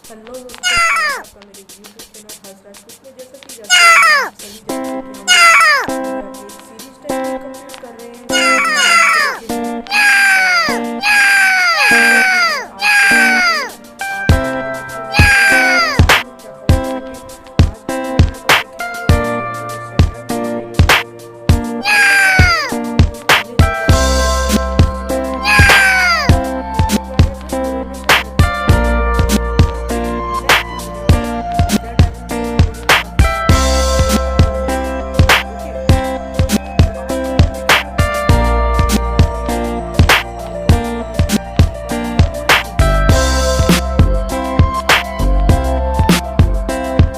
Hello दोस्तों, स्वागत है आपका मेरे यूट्यूब चैनल हर्ष राजपूत में। जैसा कि जानते हैं आप सभी जानते हैं कि हम लोग एक सीरीज टाइप की कंप्लीट कर रहे हैं जो कि मैथ को लेके है। और जो है आज के डेट में आप सभी बच्चे लोग क्या करेंगे। आज का जो हमारा टॉपिक है वो है चैप्टर सेकंड जो अल्जेब्रा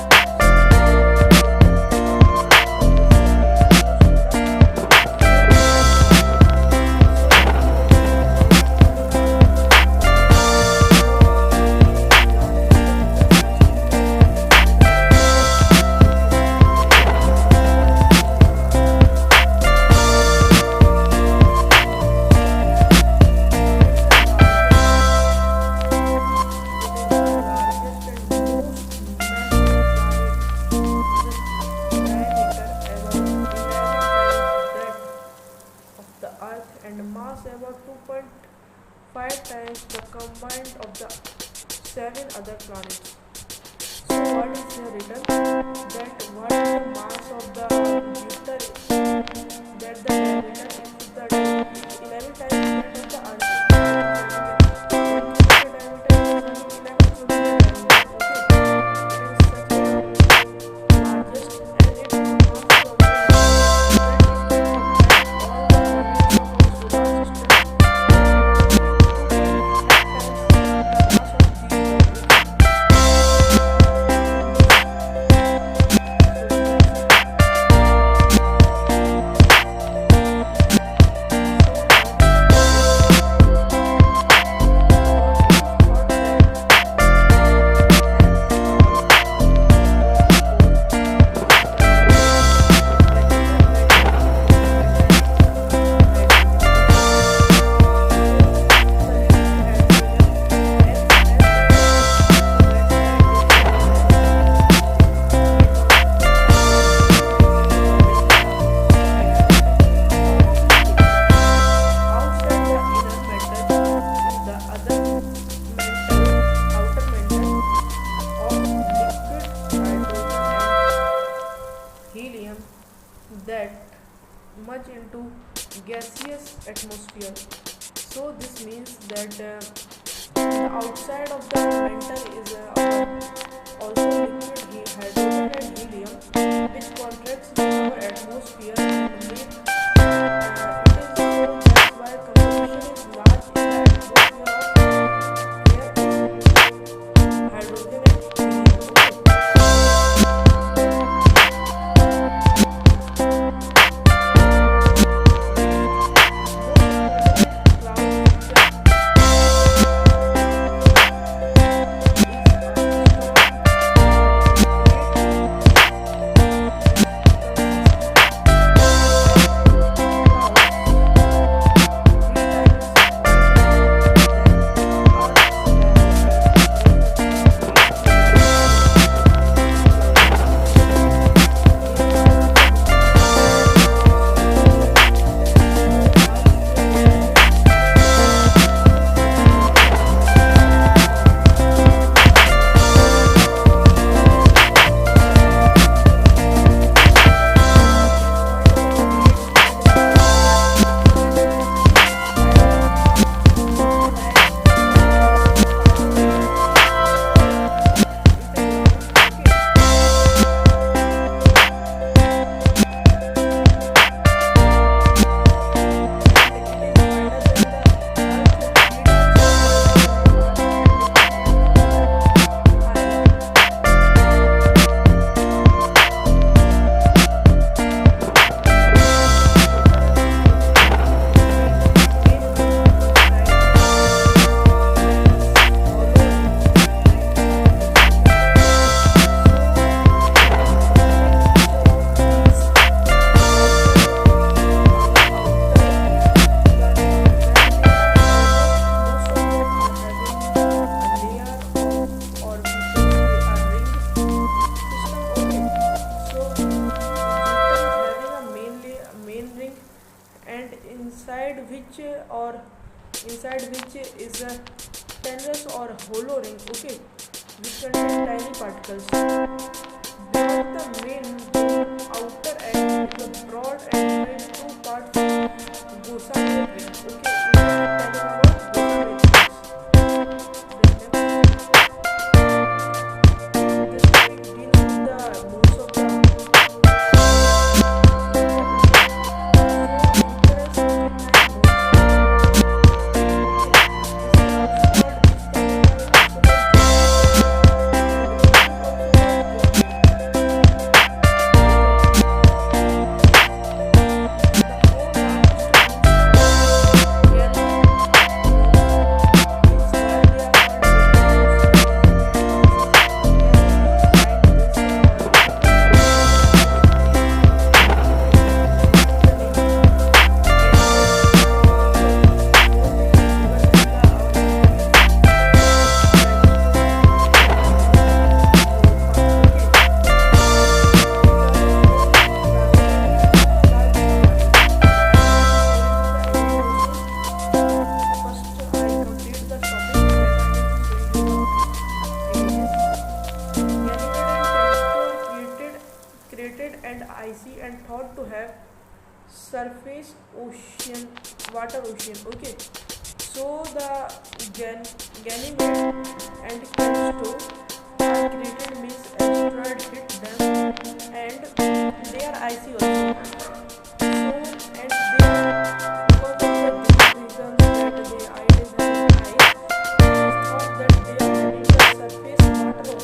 के and mass about 2.5 times the combined of the 7 other planets. So what is here written that what is the mass of the Jupiter that the diameter is the 11 times that of the Earth. The diameter is 11 so the diameter, okay, it is such a largest and its mass of helium that much into gaseous atmosphere. So this means that the outside of the mantle is also liquid hydrogen and helium which contracts in our atmosphere and make it is so that's why composition is large in the atmosphere of air, hydrogen and helium. Okay. Cloud is inside which is a tenuous or hollow ring, okay, which contain tiny particles. Beyond the main ring, outer edge is a broad and made two parts Gaussian ring, okay, we are telling about Gaussian rings. The next, this topic deals with the modes of and icy and thought to have surface ocean water ocean, okay. So the Ganymede and Callisto are created means asteroid hit them and they are icy also. So and they because of the reason that they is having ice, it is thought that they are having the surface water ocean, okay.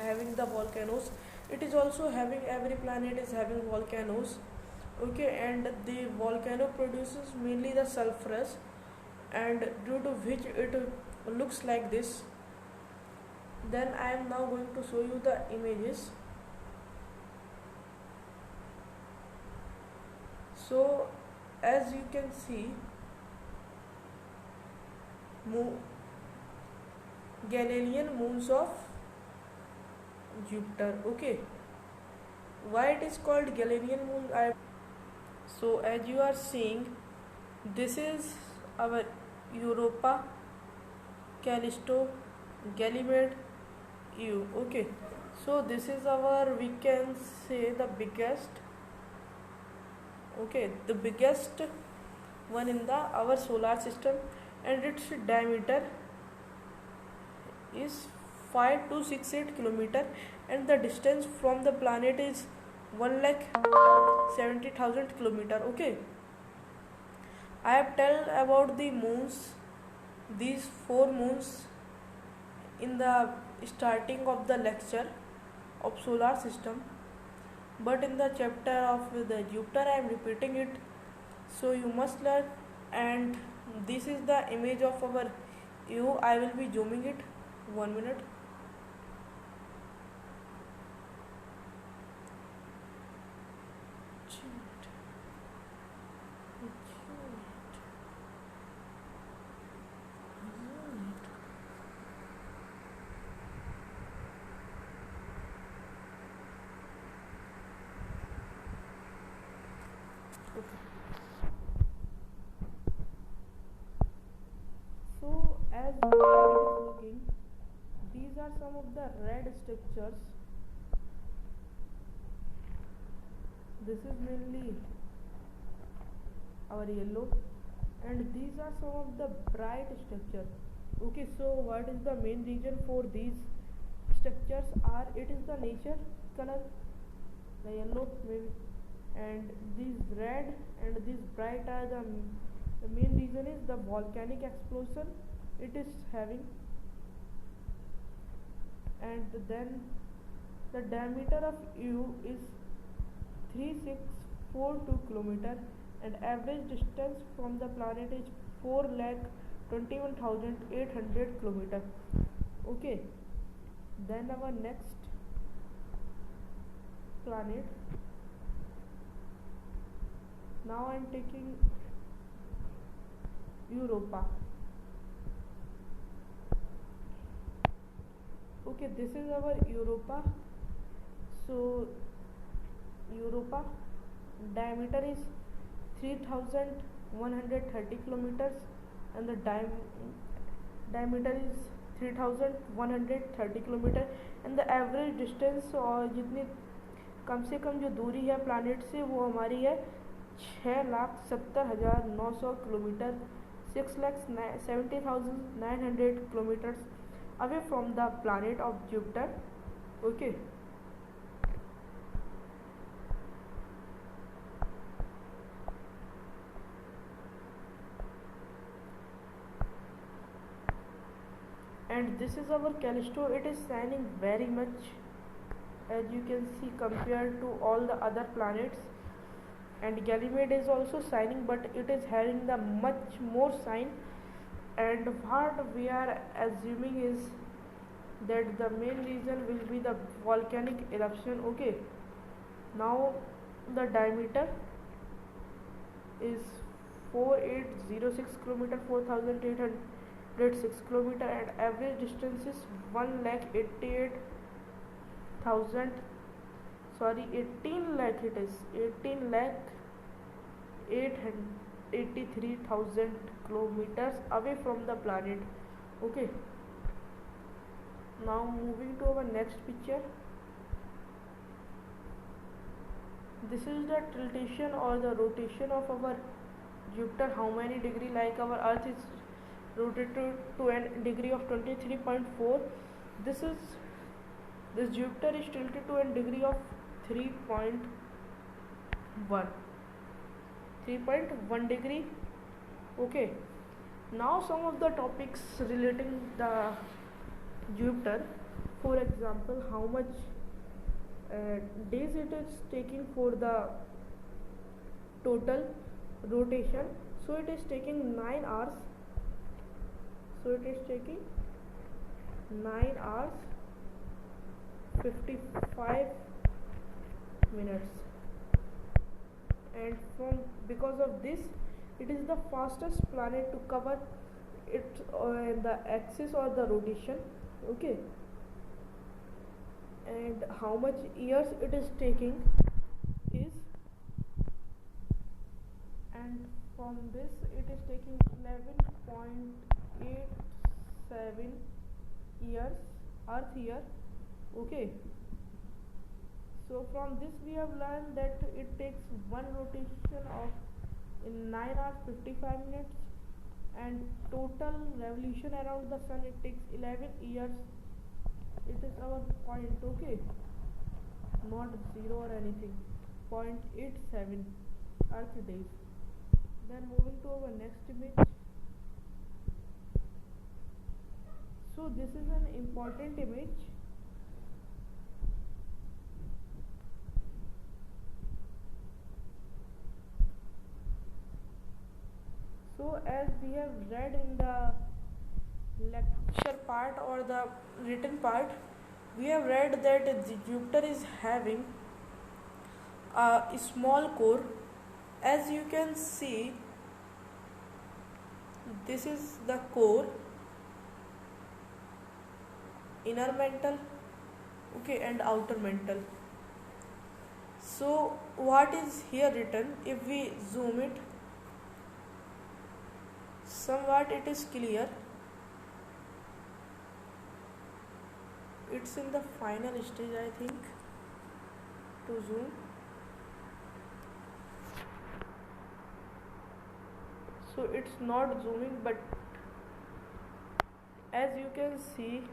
Having the volcanoes, it is also having, every planet is having volcanoes, okay, and the volcano produces mainly the sulfurous, and due to which it looks like this. Then I am now going to show you the images. So as you can see, Galilean moons of Jupiter, okay. Why it is called Galilean moon? So as you are seeing, this is our Europa, Callisto, Ganymede, Io, okay. So this is our, we can say, the biggest, okay, the biggest one in the our solar system, and its diameter is 5268 kilometer, and the distance from the planet is 1,70,000 kilometer, okay. I have tell about the moons, these four moons, in the starting of the lecture of solar system, but in the chapter of the Jupiter I am repeating it, so you must learn. And this is the image of our Io. I will be zooming it, 1 minute. So as it is looking, these are some of the red structures. This is mainly our yellow, and these are some of the bright structure. Okay, so what is the main reason for these structures are, it is the nature color, the yellow maybe, and these red and these bright are the main reason is the volcanic explosion it is having. And then the diameter of U is 3642 kilometer, and average distance from the planet is 4,21,800 kilometer. Okay, then our next planet, now I am taking Europa. Okay, this is our Europa. So Europa diameter is 3130 kilometers, and the diameter is 3130 kilometre, and the average distance और जितनी कम से कम जो दूरी है planet से वो हमारी है 6,70,900 kilometre, 6,70,900 kilometres away from the planet of Jupiter. Okay, and this is our Callisto. It is shining very much, as you can see, compared to all the other planets. And Ganymede is also shining, but it is having the much more shine. And what we are assuming is that the main reason will be the volcanic eruption. Okay, now the diameter is 4806 kilometer, 4806 kilometer, and average distance is 1,88,000, sorry, 18 lakh, it is 18 lakh 883,000 kilometers away from the planet. Okay, now moving to our next picture. This is the tiltation or the rotation of our Jupiter. How many degree? Like our Earth is rotated to a degree of 23.4. This Jupiter is tilted to a degree of 3.1 degree. Okay, now some of the topics relating the Jupiter. For example, how much days it is taking for the total rotation. So it is taking 9 hours. So it is taking 9 hours 55 minutes, and because of this, it is the fastest planet to cover it the axis or the rotation. Okay, and how much years it is taking is, and from this it is taking 11.87 years, Earth year. Okay, so from this we have learned that it takes one rotation of in 9 hours 55 minutes, and total revolution around the sun it takes 11 years. It is our point. Okay, not 0 or anything, 0.87 Earth days. Then moving to our next image. So this is an important image. So as we have read in the lecture part or the written part, we have read that the Jupiter is having a small core. As you can see, this is the core, inner mantle, okay, and outer mantle. So what is here written, if we zoom it somewhat, it is clear. It's in the final stage, I think, to zoom. so it's not zooming, but as you can see,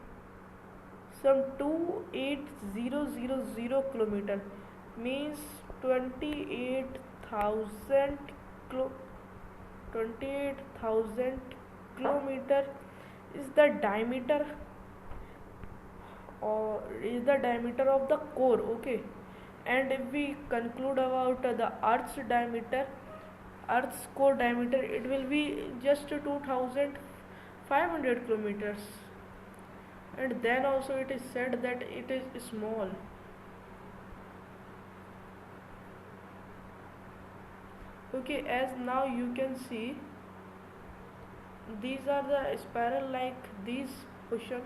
some 28000 kilometer means 28,000 kilo 28,000 kilometer is the diameter, or is the diameter of the core. Okay, and if we conclude about the earth's core diameter, it will be just 2,500 kilometers, and then also it is said that it is small. Okay, as now you can see, these are the spiral like these ocean,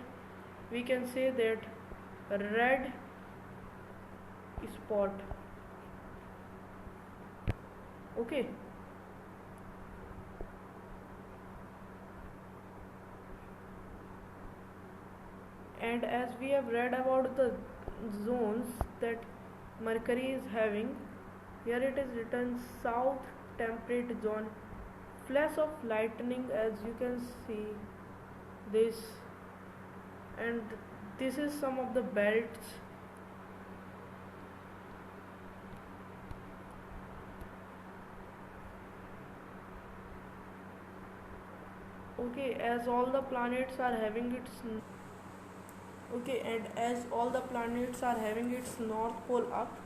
we can say that red spot. Okay, and as we have read about the zones that Mercury is having, here it is written south temperate zone, flash of lightning, as you can see this, and this is some of the belts. Okay, as all the planets are having its okay, and as all the planets are having its north pole up.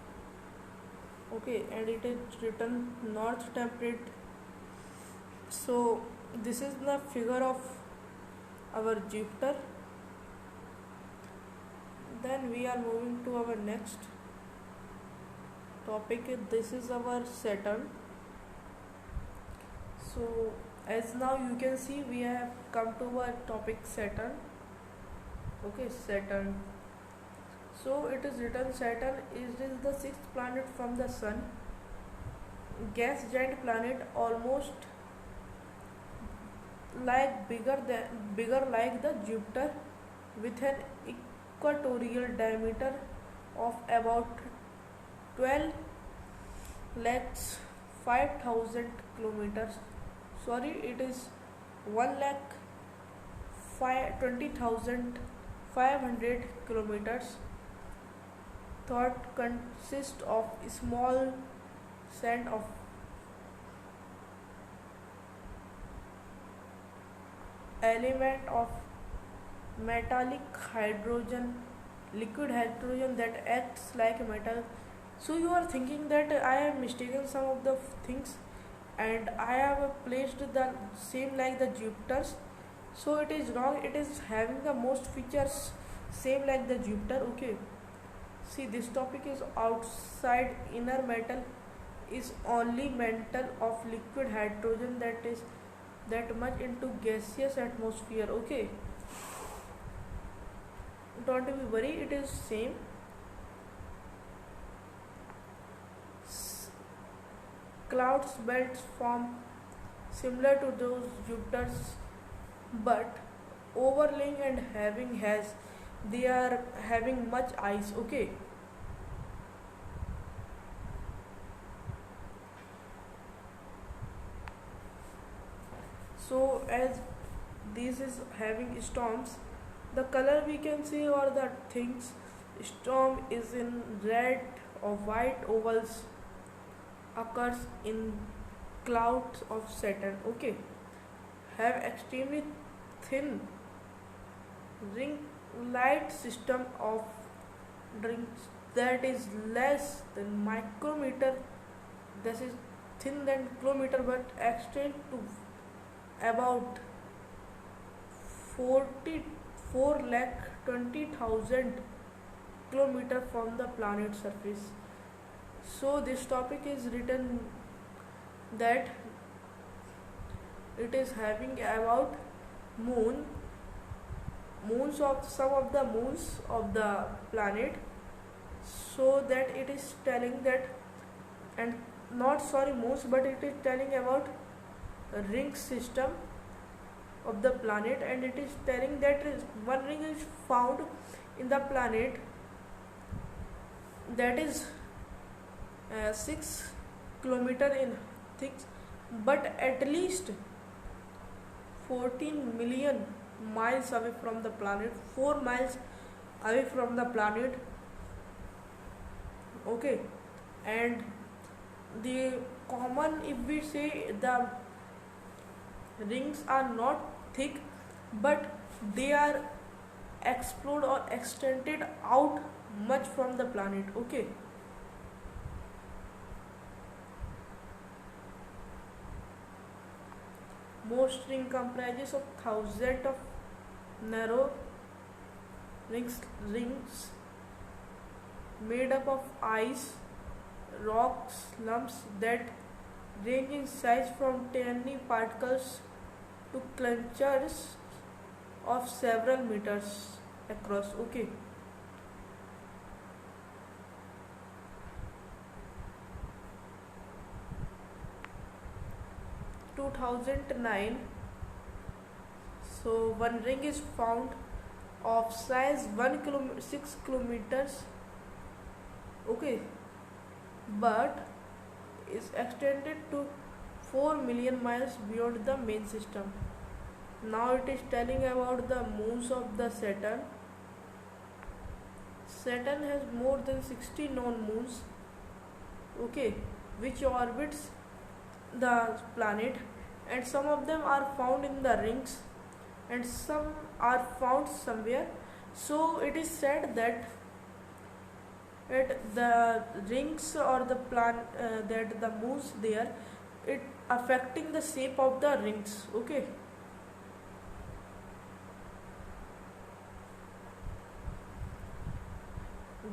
Okay, and it is written north temperate. So this is the figure of our Jupiter. Then we are moving to our next topic. This is our Saturn. So as now you can see, we have come to our topic Saturn. Okay, Saturn. So it is written Saturn is the sixth planet from the Sun. Gas giant planet, almost like bigger like the Jupiter, with an equatorial diameter of about 12 lakhs 5,000 kilometers. Sorry, it is 1 lakh 20,500 kilometers. Thought consists of small sand of element of metallic hydrogen, liquid hydrogen that acts like metal. So you are thinking that I have mistaken some of the things, and I have placed the same like the Jupiter's. So it is wrong. It is having the most features same like the Jupiter. Okay. See, this topic is outside inner metal is only metal of liquid hydrogen that is that much into gaseous atmosphere. Okay, don't be worry, it is same. Clouds belts form similar to those Jupiter's, but overlaying and having has they are having much ice. Okay, so as this is having storms, the color we can see or the things, storm is in red or white ovals, occurs in clouds of Saturn. Okay, have extremely thin ring light system of drinks that is less than micrometer, this is thin than kilometer, but extend to about 44 lakh 20,000 kilometer from the planet surface. So this topic is written that it is having about moon moons of some of the moons of the planet, so that it is telling that, and not sorry moons, but it is telling about a ring system of the planet, and it is telling that one ring is found in the planet that is 6 kilometer in thick, but at least 14 million miles away from the planet, 4 miles away from the planet. Okay, and the common, if we say, the rings are not thick, but they are explode or extended out much from the planet. Okay, most ring comprises of thousands of narrow rings made up of ice, rocks, lumps that range in size from tiny particles to clusters of several meters across. Okay, 2009. So one ring is found of size 6 kilometers. Okay, but is extended to 4 million miles beyond the main system. Now it is telling about the moons of the Saturn. Saturn has more than 60 known moons. Okay, which orbits the planet, and some of them are found in the rings and some are found somewhere. So it is said that the rings or the that the moons there, it affecting the shape of the rings. Okay,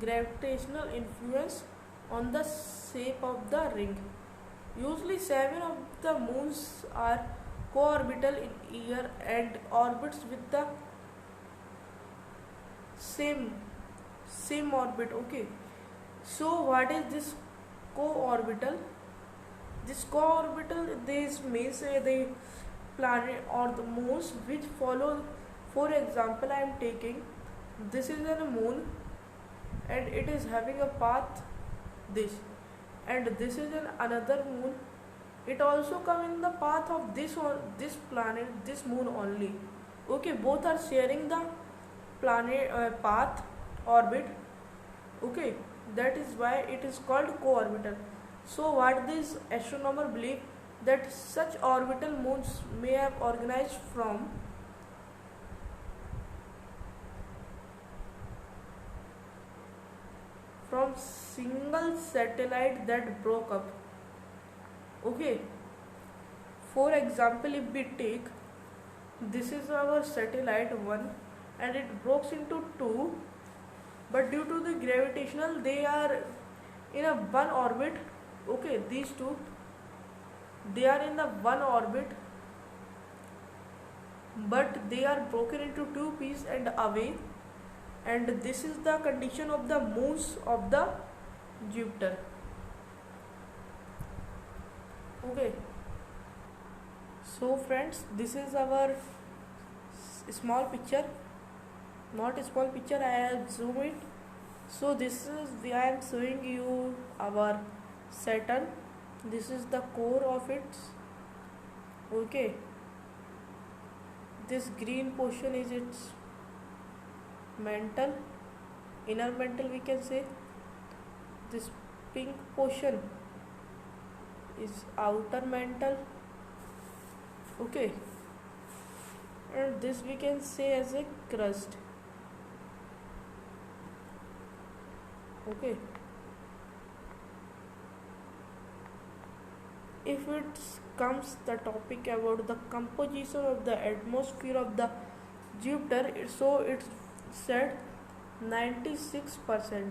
gravitational influence on the shape of the ring. Usually 7 of the moons are co-orbital in year and orbits with the same orbit. Okay, so what is this co-orbital? This co-orbital, this means the planet or the moons which follow. For example, I am taking, this is a moon and it is having a path this, and this is another moon, it also come in the path of this, or this planet, this moon only. Okay, both are sharing the planet path, orbit. Okay, that is why it is called co-orbital. So what this astronomer believe, that such orbital moons may have organized from single satellite that broke up. Okay, for example, if we take, this is our satellite 1 and it breaks into 2, but due to the gravitational they are in a one orbit. Okay, these two, they are in the one orbit, but they are broken into two pieces and away, and this is the condition of the moons of the Jupiter. Okay, so friends, this is our small picture, not a small picture, I have zoomed it. So this is, I am showing you our Saturn. This is the core of it. Okay, this green portion is its mantle, inner mantle we can say. This pink portion is outer mantle. Okay, and this we can say as a crust. Okay, if it comes the topic about the composition of the atmosphere of the Jupiter, so it's said 96%.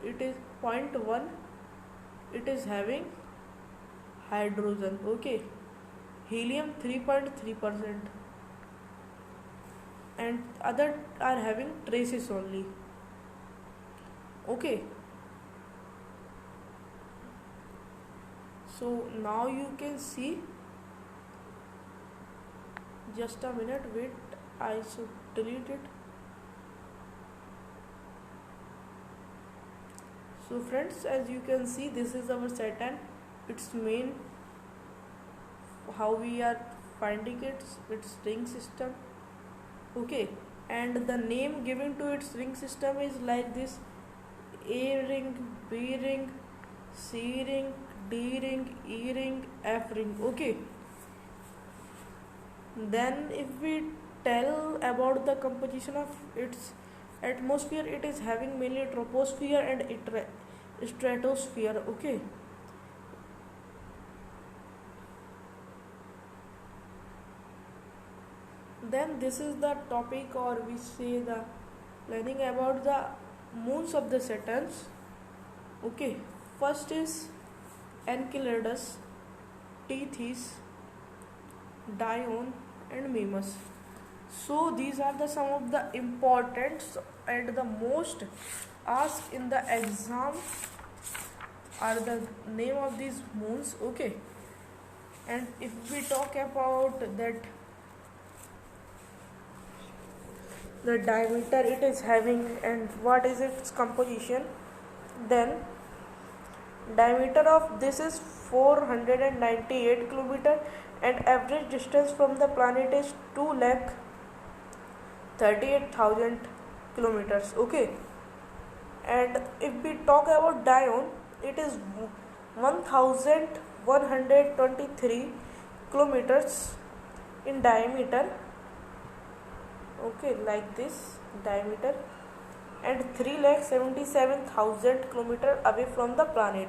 It is 0.1, it is having hydrogen. Okay, helium 3.3%, and other are having traces only. Okay, so now you can see, just a minute, wait, I should delete it. So friends, as you can see, this is our Saturn. Its main, how we are indicates its ring system. Okay, and the name given to its ring system is like this: A ring, B ring, C ring, D ring, E ring, F ring. Okay, then if we tell about the composition of its atmosphere, it is having mainly troposphere and stratosphere. Okay, then this is the topic, or we say the learning about the moons of the Saturns. Okay, first is Enceladus, Tethys, Dione, and Mimas. So these are the some of the important and the most asked in the exam are the name of these moons. Okay, and if we talk about that the diameter it is having and what is its composition, then diameter of this is 498 kilometer and average distance from the planet is 2,38,000 kilometers. Okay, and if we talk about Dione, it is 1123 kilometers in diameter. Okay, like this diameter, and 3,77,000 kilometers away from the planet.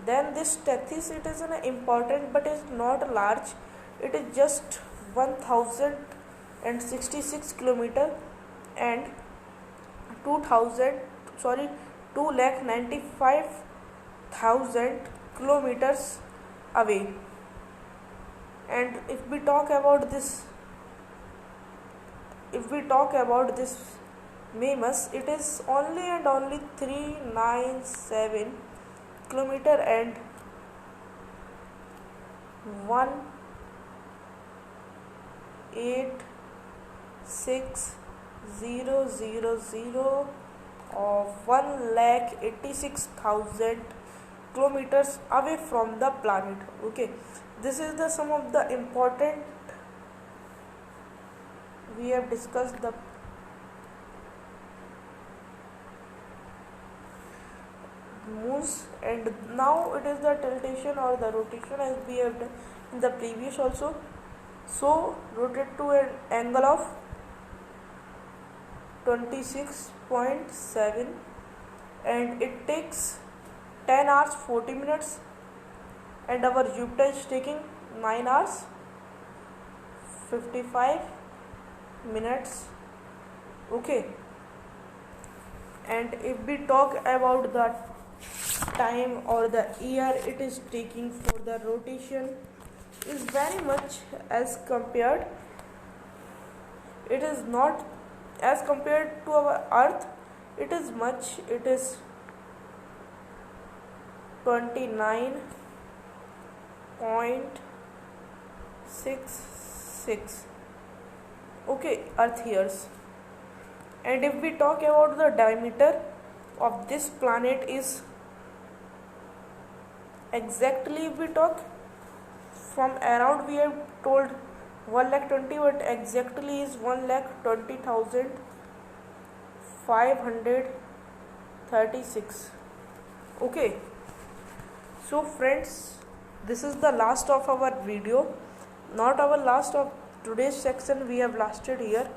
Then this Tethys, it is an important but is not large. It is just 1,066 kilometers and 2,95,000 kilometers away. And if we talk about this Mimas, it is only and only 397 kilometer and 186,000 of 1,86,000 kilometers away from the planet. Okay, this is the some of the important we have discussed the moons, and now it is the tiltation or the rotation as we have done in the previous also. So rotate to an angle of 26.7 and it takes 10 hours 40 minutes, and our Jupiter is taking 9 hours 55 minutes. Okay, and if we talk about the time or the year it is taking for the rotation is very much as compared, it is not as compared to our earth, it is much, it is 29.66 okay earth years. And if we talk about the diameter of this planet is exactly, if we talk from around, we have told 1,20,000 but exactly is 1,20,536. Okay, so friends, this is the last of our video, not our last of today's section. We have lasted here.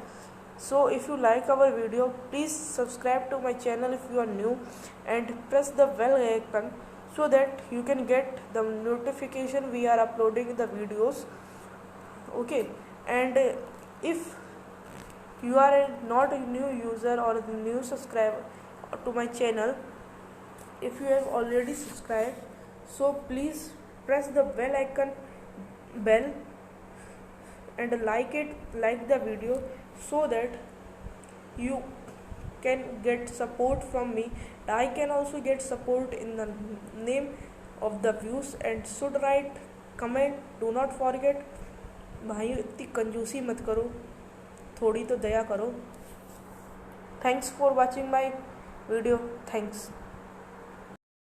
So if you like our video, please subscribe to my channel if you are new and press the bell icon so that you can get the notification we are uploading the videos. Okay, and if you are not a new user or a new subscriber to my channel, if you have already subscribed, so please press the bell icon and like the video so that you can get support from me. I can also get support in the name of the views, and should write comment. Do not forget, भाइयों इतनी कंजूसी मत करो, थोड़ी तो दया करो. Thanks for watching my video. Thanks.